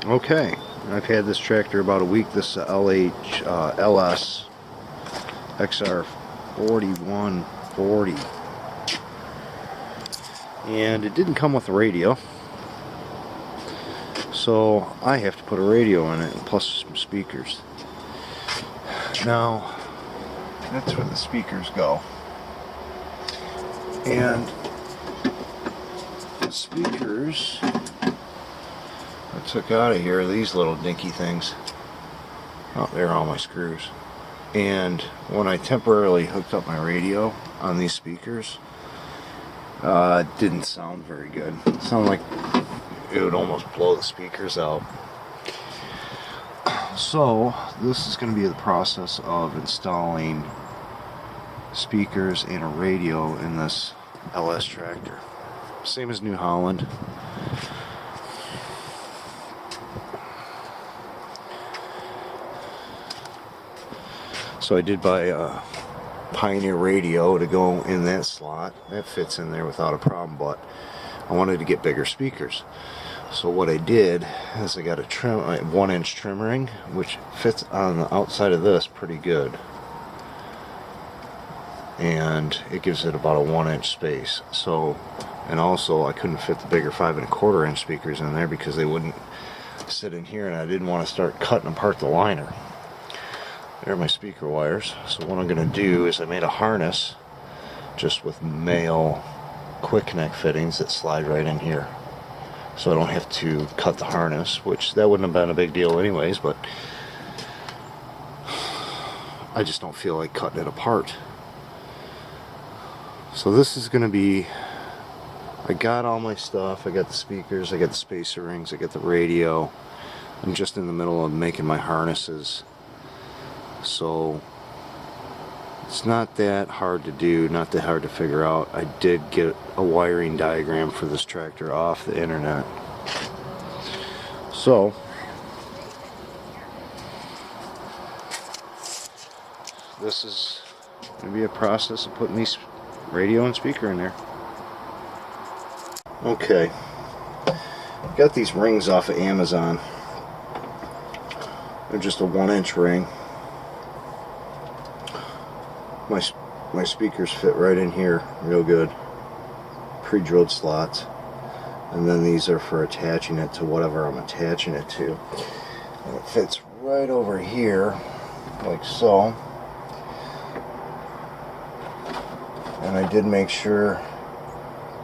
Okay, I've had this tractor about a week. This LS XR4140, and it didn't come with a radio, so I have to put a radio in it, and plus some speakers. Now that's where the speakers go, and the speakers I took out of here, these little dinky things. Oh, there are all my screws. And when I temporarily hooked up my radio on these speakers, it didn't sound very good. It sounded like it would almost blow the speakers out. So this is going to be the process of installing speakers and a radio in this LS tractor. Same as New Holland. So I did buy a Pioneer radio to go in that slot. That fits in there without a problem, but I wanted to get bigger speakers. So what I did is I got a 1-inch trim ring, which fits on the outside of this pretty good. And it gives it about a 1-inch space. So, and also I couldn't fit the bigger 5¼ speakers in there because they wouldn't sit in here, and I didn't want to start cutting apart the liner. There are my speaker wires. So what I'm going to do is I made a harness just with male quick connect fittings that slide right in here. So I don't have to cut the harness, which that wouldn't have been a big deal anyways, but I just don't feel like cutting it apart. So this is going to be, I got all my stuff. I got the speakers, I got the spacer rings, I got the radio. I'm just in the middle of making my harnesses. So it's not that hard to do, not that hard to figure out. I did get a wiring diagram for this tractor off the internet. So this is going to be a process of putting these radio and speaker in there. Okay, got these rings off of Amazon. They're just a 1-inch ring. My speakers fit right in here real good, pre-drilled slots, and then these are for attaching it to whatever I'm attaching it to, and it fits right over here like so. And I did make sure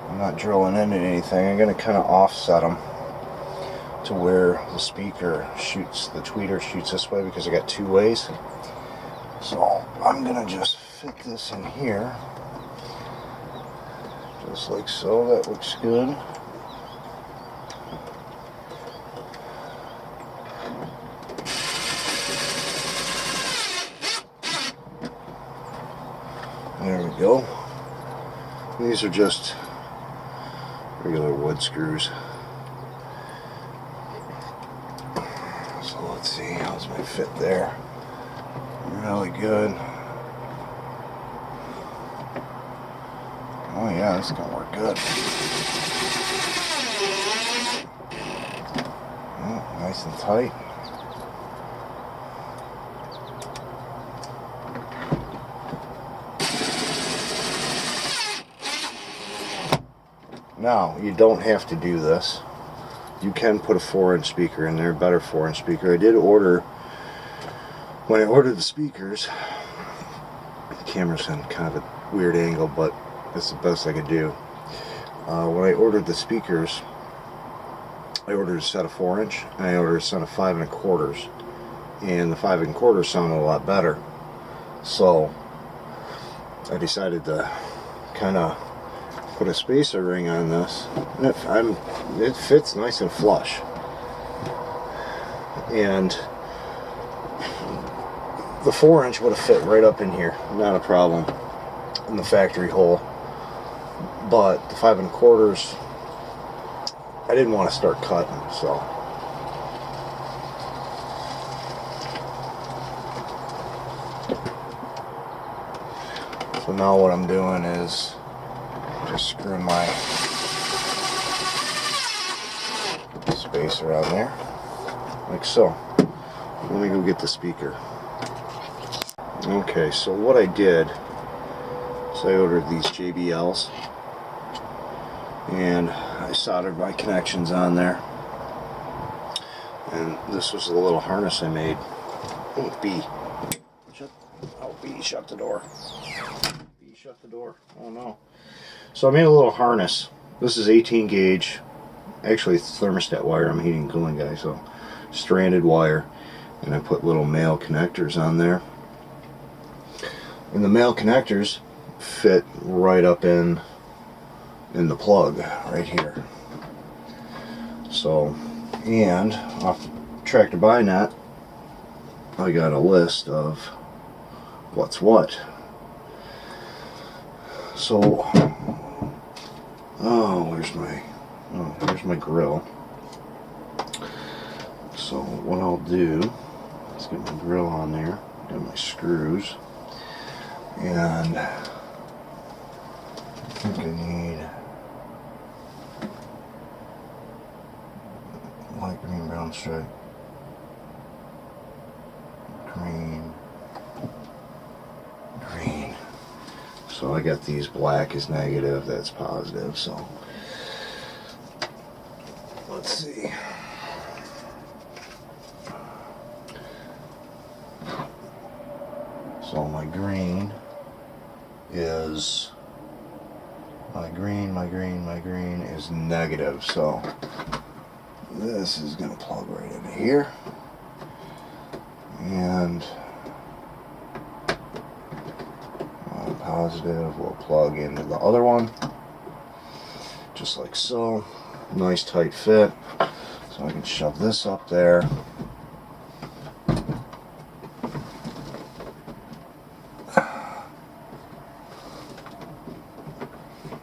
I'm not drilling into anything. I'm going to kind of offset them to where the speaker shoots, the tweeter shoots this way, because I got 2 ways. So I'm going to just fit this in here, just like so. That looks good. There we go. These are just regular wood screws. So let's see, how's my fit there? Really good. Oh yeah, this is gonna work good. Oh, nice and tight. Now, you don't have to do this. You can put a 4-inch speaker in there, better 4-inch speaker. I did order, when I ordered the speakers, the camera's in kind of a weird angle, but that's the best I could do. When I ordered the speakers, I ordered a set of 4-inch, and I ordered a set of 5¼ and the 5¼ sounded a lot better. So I decided to kind of put a spacer ring on this, and it fits nice and flush. And the 4-inch would have fit right up in here, not a problem, in the factory hole. But the 5¼ I didn't want to start cutting, so now what I'm doing is just screwing my spacer on there. like so. Let me go get the speaker. Okay, so what I did is I ordered these JBLs and I soldered my connections on there, and this was the little harness I made. Oh, B, shut the door. B, shut the door. Oh no. So I made a little harness. This is 18 gauge, actually it's thermostat wire. I'm a heating and cooling guy, so stranded wire, and I put little male connectors on there, and the male connectors fit right up in the plug right here. So, and off the Tractor Buy Net, I got a list of what's what. So, here's my grill. So what I'll do is get my grill on there, got my screws, and I think I need light green, brown stripe, green. So I got these. Black is negative, that's positive, so let's see. So my green is negative, so this is going to plug right into here, and positive will plug into the other one, just like so. Nice tight fit, so I can shove this up there.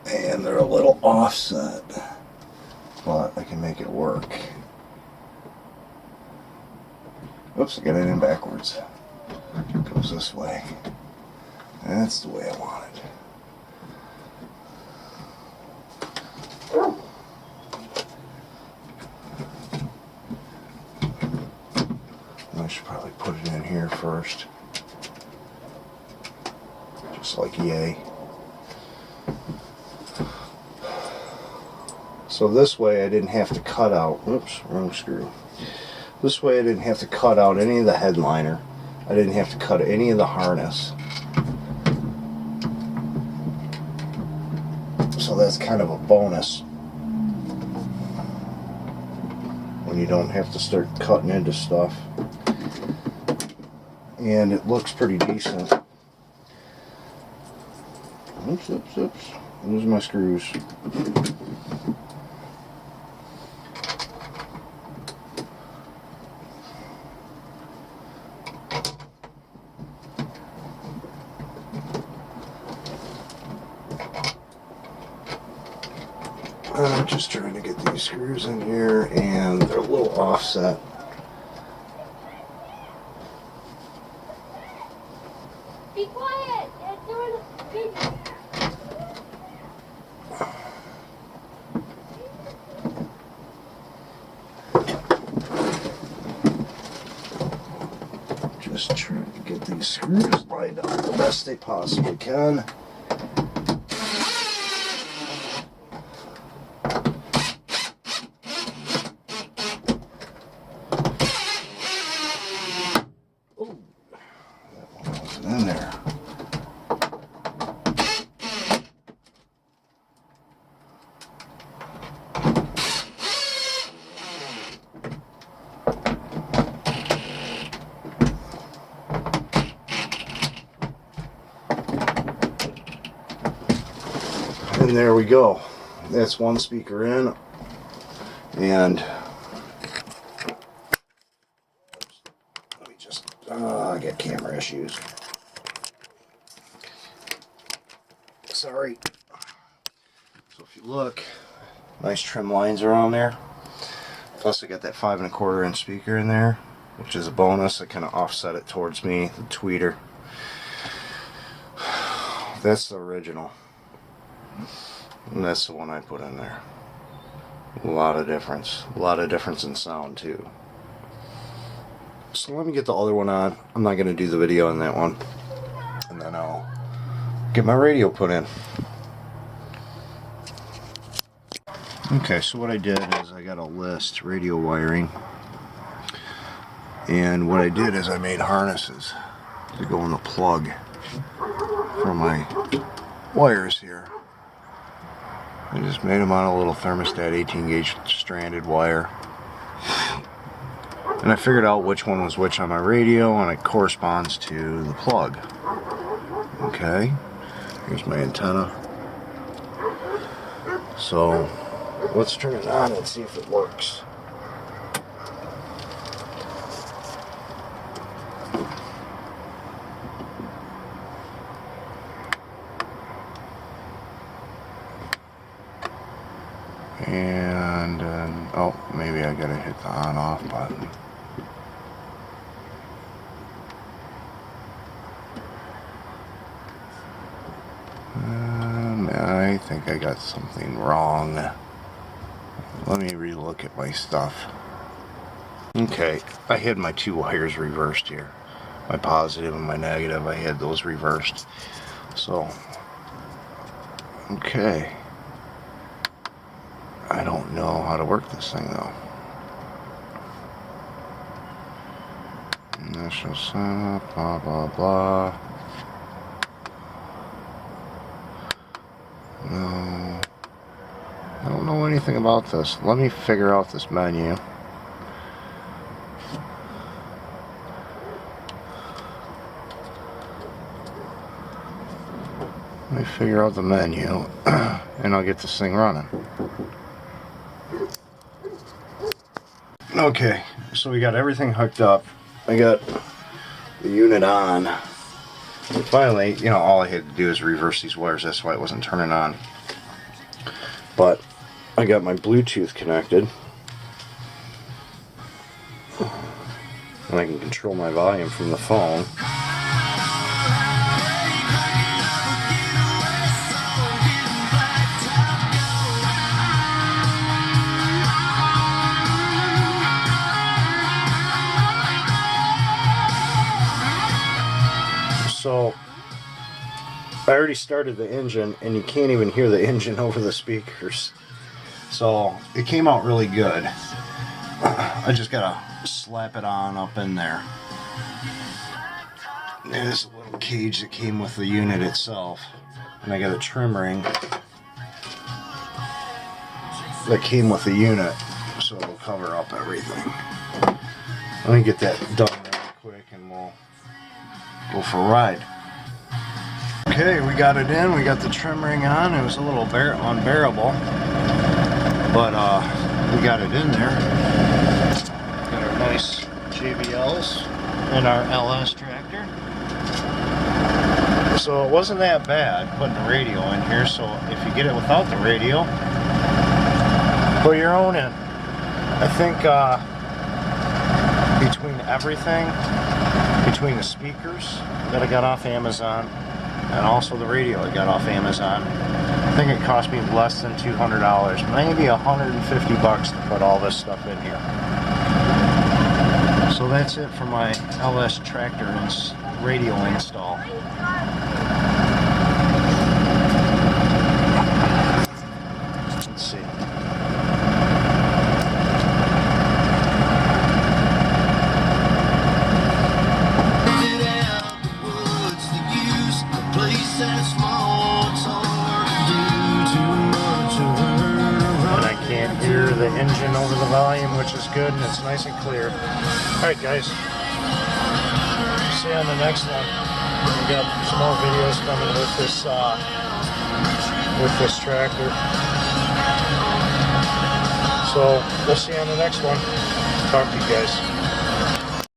And they're a little offset, but I can make it work. Oops, I got it in backwards. It goes this way. That's the way I want it. I should probably put it in here first. Just like yay. So this way I didn't have to cut out, oops, wrong screw. This way I didn't have to cut out any of the headliner. I didn't have to cut any of the harness. So that's kind of a bonus when you don't have to start cutting into stuff. And it looks pretty decent. Oops. Those are my screws. I'm just trying to get these screws in here, and they're a little offset. Be quiet! They're doing a video. Just trying to get these screws lined up the best they possibly can. In there. And there we go. That's one speaker in, and let me just, I got camera issues. Sorry. So if you look, nice trim lines are on there. Plus I got that 5 1/4 inch speaker in there, which is a bonus. I kind of offset it towards me, the tweeter. That's the original. And that's the one I put in there. A lot of difference in sound too. So let me get the other one on. I'm not going to do the video on that one. And then I'll get my radio put in. Okay, so what I did is I got a list, radio wiring. And what I did is I made harnesses to go in the plug for my wires here. I just made them on a little thermostat 18 gauge stranded wire. And I figured out which one was which on my radio, and it corresponds to the plug. Okay, here's my antenna. So let's turn it on and see if it works. And oh, maybe I gotta hit the on-off button. I think I got something wrong. Let me relook at my stuff. Okay, I had my two wires reversed here. My positive and my negative, I had those reversed. So, okay. I don't know how to work this thing though. Initial setup, blah blah blah. No, I don't know anything about this. Let me figure out this menu. Let me figure out the menu and I'll get this thing running. Okay, so we got everything hooked up. I got the unit on. And finally, you know, all I had to do is reverse these wires. That's why it wasn't turning on. But I got my Bluetooth connected. And I can control my volume from the phone. So I already started the engine and you can't even hear the engine over the speakers. So it came out really good. I just gotta slap it on up in there. There's a little cage that came with the unit itself. And I got a trim ring that came with the unit, so it'll cover up everything. Let me get that done really quick and we'll go for a ride. Okay, we got it in. We got the trim ring on. It was a little unbearable, but we got it in there. Got our nice JBLs and our LS tractor. So it wasn't that bad putting the radio in here. So if you get it without the radio, put your own in. I think between everything, between the speakers that I got off Amazon and also the radio I got off Amazon, I think it cost me less than $200, maybe $150 to put all this stuff in here. So that's it for my LS tractor and radio install. Let's see. The engine over the volume, which is good, and it's nice and clear. Alright guys, see you on the next one. We got some more videos coming with this tractor. So we'll see you on the next one. Talk to you guys.